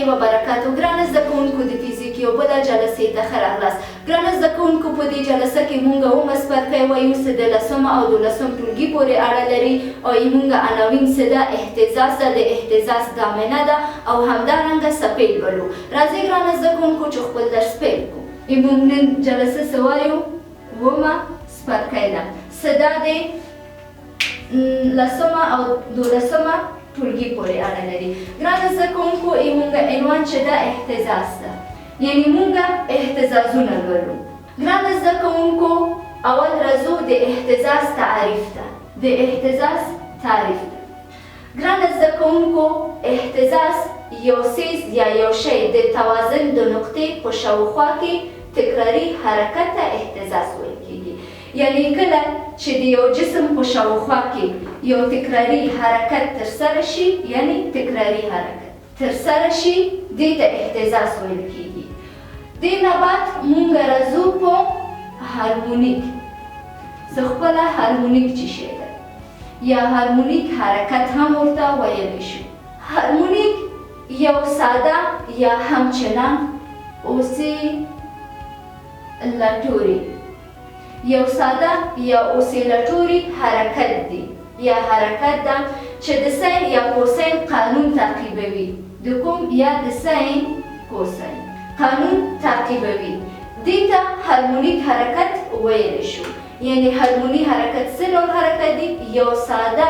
وبرکاتو. ګرانو زده کوونکو د فزیک یو بله جلسې ته ښه راغلاست. ګرانو زده کوونکو په دې جلسه کې موږ اومه څپرکی وایو چې د لسم او دولسم ټولګي پورې اړه لري او موږ عناوین څه ده، اهتزاز ده، د اهتزاز دامنه ده او همدارنګه څپې لولو. راځئ ګرانو زده کوونکو چې خپل درس پیل کړو. موږ نن جلسه څه وایو؟ اومه څپرکی ده. څه دا د لسمه او دولسمه ټولګي پورې اړه لري. ګرانو زده کوونکو موږ عنوان چې ده اهتزاز ده، یعنې موږ اهتزازونه لولو. ګرانو زده کوونکو اول راځو د اهتزاز تعریف ته. د اهتزاز تعریف ته ګرانو زده کوونکو اهتزاز یو څیز یا یو شی د توازن د نقطې په شاوخوا کې تکراري حرکت ته اهتزاز ویل کېږي. یعنې کله چې د یو جسم په شاوخوا کې یو تکراري حرکت ترسره شي، یعنې تکراري حرکت ترسره شي، دې ته اهتزاز ویل کېږي. دې نه بعد موږ راځو په هارمونیک. څه خپله هارمونیک چې شی ده یا هارمونیک حرکت هم ورته ویلی شو. هارمونیک یو ساده یا همچنان اوسیلاتوري یو ساده یا اوسیلاتوري حرکت دی یا حرکت ده چې د ساین یا کوساین قانون تعقیبوي. د کوم؟ یا د ساین کوساین قانون تعقیبوي. دې ته هارمونیک حرکت ویلی شو. یعنی هارمونی حرکت څه ډول حرکت دی؟ یو ساده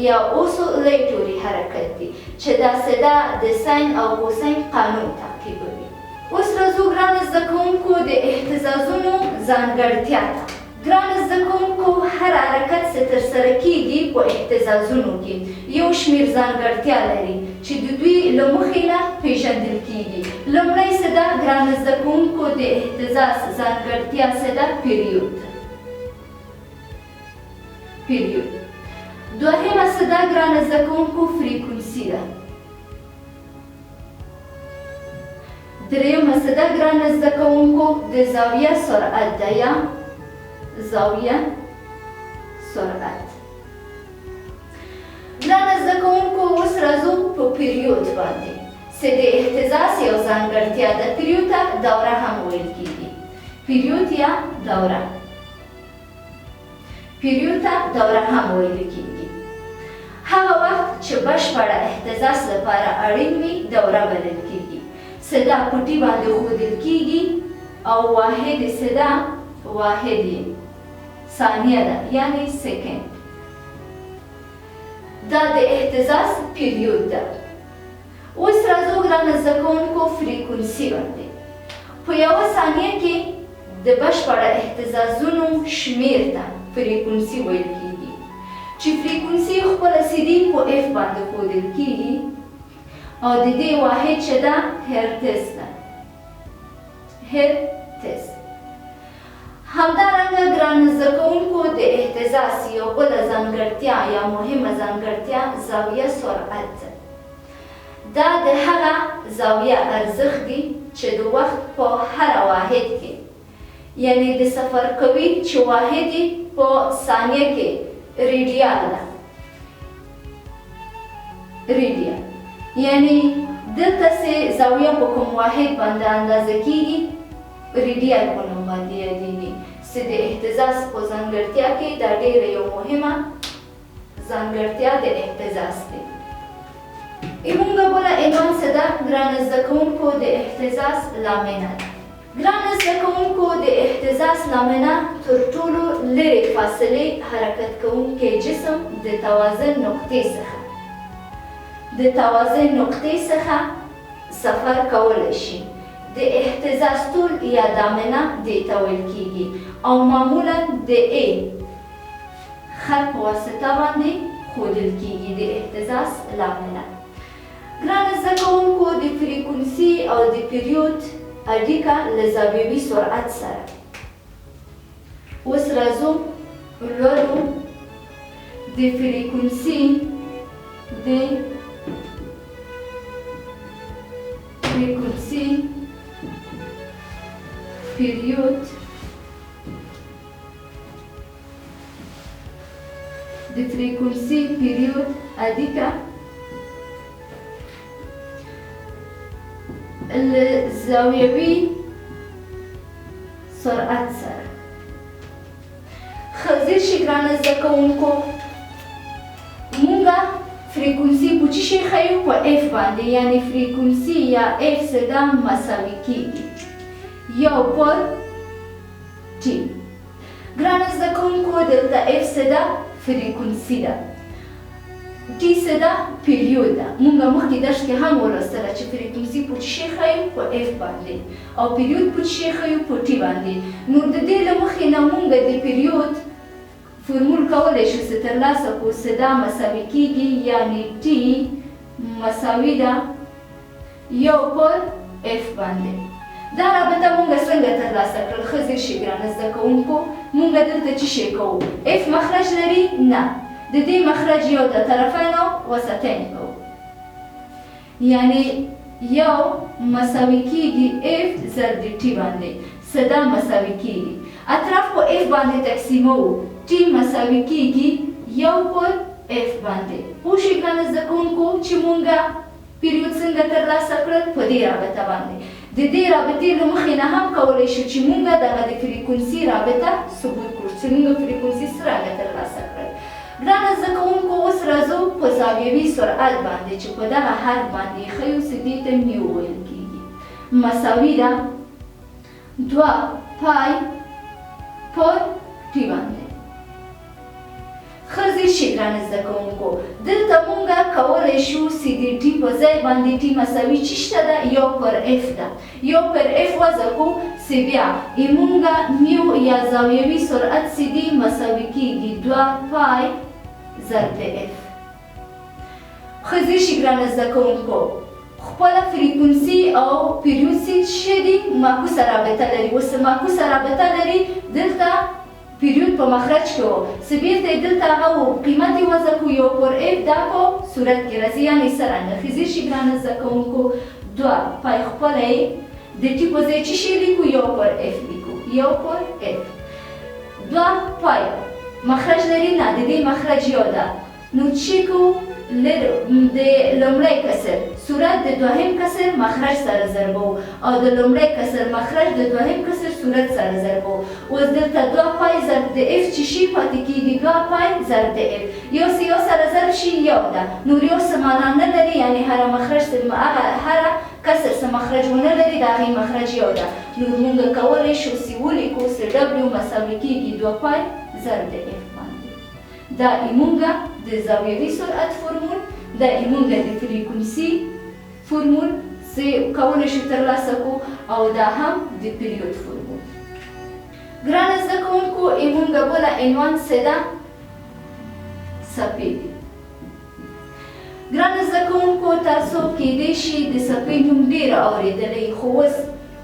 یا اوسیلاتوري حرکت دی چې دا ساده د ساین او کوساین قانون تعقیبوي. اوس راځو ګرانو زده کوونکو د اهتزازونو ځانګړتیا ته. ګرانو زده کوونکو هر حرکت چې ترسره کیږي په اهتزازونو کې یو شمېر ځانګړتیا لري چې د دوی له مخې نه پیژندل کیږي. لومړی څه ده ګرانو زده کوونکو د اهتزاز ځانګړتیا څه ده؟ پیریود. دوهمه څه ده ګرانو زده کوونکو؟ فریکونسي ده. دریمه څه ده ګرانو زده کوونکو؟ د زاویه سرعت ده یا زاویه سرعت. ګرانو زده کوونکو اوس راځو په پیریود باندې چې د اهتزاز یو ځانګړتیا ده. پیریود ته دوره هم ویل کېږي. پیریود یا دوره. پیریود ته دوره هم ویل کېږي. هغه وخت چې بشپړه اهتزاز لپاره اړین وي دوره بلل کېږي. صدا پټي باندې ښودل کېږي او واحد صدا واحد ثانیه ده یعنې سکند. دا د اهتزاز پیریود ده. اوس راځو ګرانو زده کوونکو فریکونسي باندې. په یوه ثانیه کې د بشپړه اهتزازونو شمېر ته فریکونسي ویل کېږي چې فریکونسي خپله سیدي په اف باندې ښودل کېږي او د دې واحد چې ده هرتز ده. هرتز. همدارنګه ګرانو زده کوونکو د اهتزاز یو بله ځانګړتیا یا مهمه ځانګړتیا زاویه سرعت ده. دا د هغه زاویه ارزښت دی چې د وخت په هره واحد کې یعنی د سفر کوي چې واحد په ثانیه کې ریډیال ده. ریډیال یعنی دلته چې زاویه په کوم واحد باندې اندازه کېږي ریډیال په نوم باندې یادېږي چې د اهتزاز په ځانګړتیا کې دا ډېره یو مهمه ځانګړتیا د اهتزاز دی. موږ بله عنوان څه ده ګرانو زده کوونکو؟ د اهتزاز لامنه ده. ګرانو زده کوونکو د اهتزاز لامنه تر ټولو لرې فاصلې حرکت کوونکی جسم د توازن نقطې څخه سفر کولی شي. د اهتزاز طول یا دامنه دې ته ویل کېږي او معمولا د ا خط په واسطه باندې ښودل کېږي د اهتزاز لامنه. ګرانو زده کوونکو د فریکونسي او د پیریود اړیکه له زاویوي سرعت سره. اوس راځو لولو د فریکونسي پیریود د فریکونسي پیریود اړیکه الزاویوي سرعت سره. خزیر شي ګرانه زده کوونکو، مونږه فریکونسي په چی شي ښیو؟ په اف باندې، یعنی فریکونسي یا اف صدا مساوي کیږي یو پر ټي. ګرانه زده کوونکو دلته اف صدا فریکونسي ده، ټي صدا پیریود ده. مونږه مخکې درس کې هم ولوستله چې فریکونسي په چی شي ښیو؟ په اف باندې، او پیریود په چی شي ښیو؟ په ټي باندې. نو د دې له مخې نه مونږه د پیریود فرمول کولی شو چې ترلاسه کړو صدا مساوي کیږي، یعنی ټي مساوي ده یو پر اف باندې. دا رابطه مونږه څنګه ترلاسه کړل؟ ښه ځیر شي ګرانه زده کوونکو، مونږه دلته څه شی کوو؟ اف مخرج لري؟ نه، د دې مخرج یو د طرفین او وسطین کوو، یعنی یو مساوي کیږي اف ضرب د ټي باندې، صدا مساوي کیږي. اطراف په اف باندې تقسیموو، ټي مساوي کیږي یو پر اف باندې. پوه شئ ګرانه زده کوونکو چې مونږه پیریود څنګه ترلاسه کړل؟ په دې رابطه باندې. د دې رابطې له مخې نه هم کولی شو چې مونږه دغه د فریکونسي رابطه ثبوت کړو چې مونږه فریکونسي څرنګه ترلاسه کړل. ګرانه زده کوونکو اوس راځو په زاویوي سرعت باندې چې په دغه حرف باندې یې ښیو چې دې ته میو ویل کیږي. مساوي ده 2 پای پر ټي باندې. ښه ځیر شي ګرانه زده کوونکو، دلته مونږه کولی شو چې د ټي په ځای باندې ټي مساوي چی شته ده؟ یو پر اف ده. یو پر اف وضع کړو چې بیا مونږه میو یا زاویوي سرعت چې دی مساوي کیږي 2 پای ضرب د اف. ښه ځیر شي ګرانه زده کوونکو، خپله فریکونسي او پیریود څه دي؟ معکوسه رابطه لري. اوس معکوسه رابطه لري، دلته پیریود په مخرج کې و، چې بیرته یې دلته هغه و قیمت یې وضع کړو یو پر اف، دا په صورت کې راځي، یعنې څرنګه؟ ښه ځیر شي ګرانه زده کوونکو، 2 پای خپله یې د ټي په ځای څه شی لیکو؟ یو پر اف لیکو، یو پر اف. 2 پای مخرج لري؟ نه، د دې مخرج یو ده. نو چې کوو؟ د لومړی کسر صورت د دوهم کسر مخرج سره ضربو، او د لومړی کسر مخرج د دوهم کسر صورت سره ضربو. اوس دلته 2 پای ضرب د اف چې شي پاتې کېږي 2 پای ضرب د اف. یو څه یو سره ضرب شي یو ده، نور یو څه معنا نه لري، یعنې هره مخرج هره کسر څه مخرج ونه لري، د هغې مخرج یو ده. نو مونږ کولی شو چې ولیکو چې ډبلیو مساوي کېږي 2 پای ضرب د اف باندې. دا مونږه د زاویوي سرعت فرمول، دا مونږه د فریکونسي فرمول چې کولی شو ترلاسه کړو، او دا هم د پیریود فرمول. ګرانه زده کوونکو، مونږه بله عنوان څه ده؟ څپې دي. ګرانه زده کوونکو، تاسو کیدای شي د څپې نوم ډېر اورېدلی، خو اوس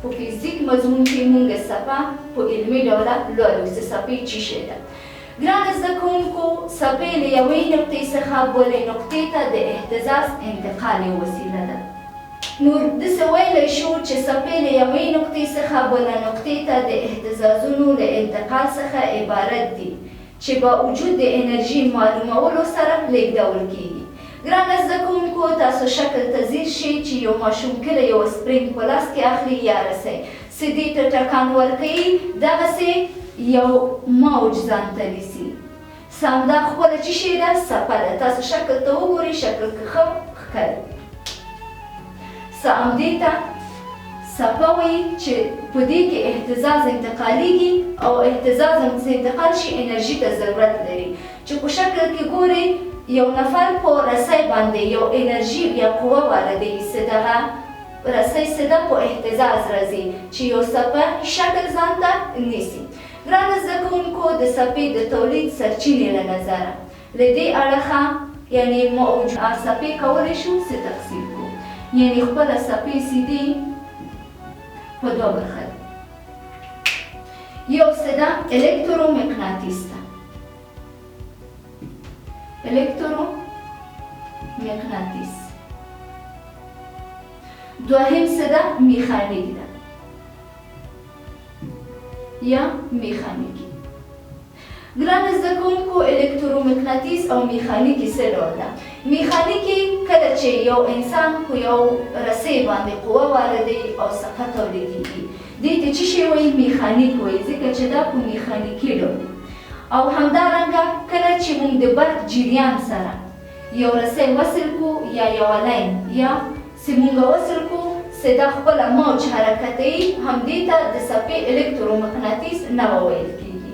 په فزیک مضمون کې مونږه څپه په علمي ډوله لولو چې څپې څه شی ده. ګرانه زده کوونکو، څپې له یوې نقطې څخه بلې نقطې ته د اهتزاز انتقال یوه وسیله ده. نو داسې ویلی شو چې څپې له یوې نقطې څخه بله نقطې ته د اهتزازونو له انتقال څخه عبارت دي چې با وجود د انرژي معلومولو سره لیږدول کیږي. ګرانه زده کوونکو، تاسو شکل ته ځیر شئ چې یو ماشوم کله یو سپرینګ په لاس کې اخلي یا رسۍ، چې دې ته ټکان ورکوي، دغسې یو موج ځان ته نیسي. همدا خپله څه شی ده؟ څپه ده. تاسو شکل ته وګورئ، شکل کې ښه ښکاري. همدې ته څپه وایي چې په دې کې اهتزاز انتقالیږي، او اهتزاز چې انتقال شي انرژي ته ضرورت لري. چې په شکل کې ګورئ، یو نفر په رسۍ باندې یو انرژي یا قوه واردوي، چې دغه رسۍ څه ده؟ په اهتزاز راځي چې یو څپه شکل ځان ته نیسي. ګرانه زده کوونکو، د څپې د تولید سرچینې له نظره له دې اړخه، یعنې موج څپې کولی شو چې تقسیم کړو، یعنې خپله څپې چې دي په دوه برخه ده. یو څه ده؟ الکترومقناطیس ده، الکترومقناطیس. دوهم څه ده؟ میخانیک ده یا میخانیکی. ګرانو زده کوونکو الکترومقناطیس او میخانیکي څه ډول ده؟ میخانیکي کله چې یو انسان په یو رسۍ باندې قوه واردوي او څپه تولیدېږي دې ته څه شی وایي؟ میخانیک وایي، ځکه چې دا په میخانیکي ډول. او همدارنګه کله چې موږ د برق جریان سره یو رسۍ وصل کو یا یوه لاین یا چې موږ وصل کو چې دا خپله موج حرکتوي، همدې ته د څپې الکترومقناطیس نوعه ویل کېږي.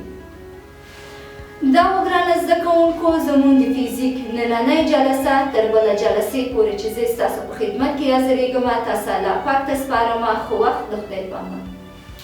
دا و ګرانه زده کوونکو زموږ د فزیک نننۍ جلسه تر بله جلسې پورې چې زه ستاسو په خدمت کې حاضرېږم، تاسو الله پاک ته سپارم. ښه وخت، د خدای په امان.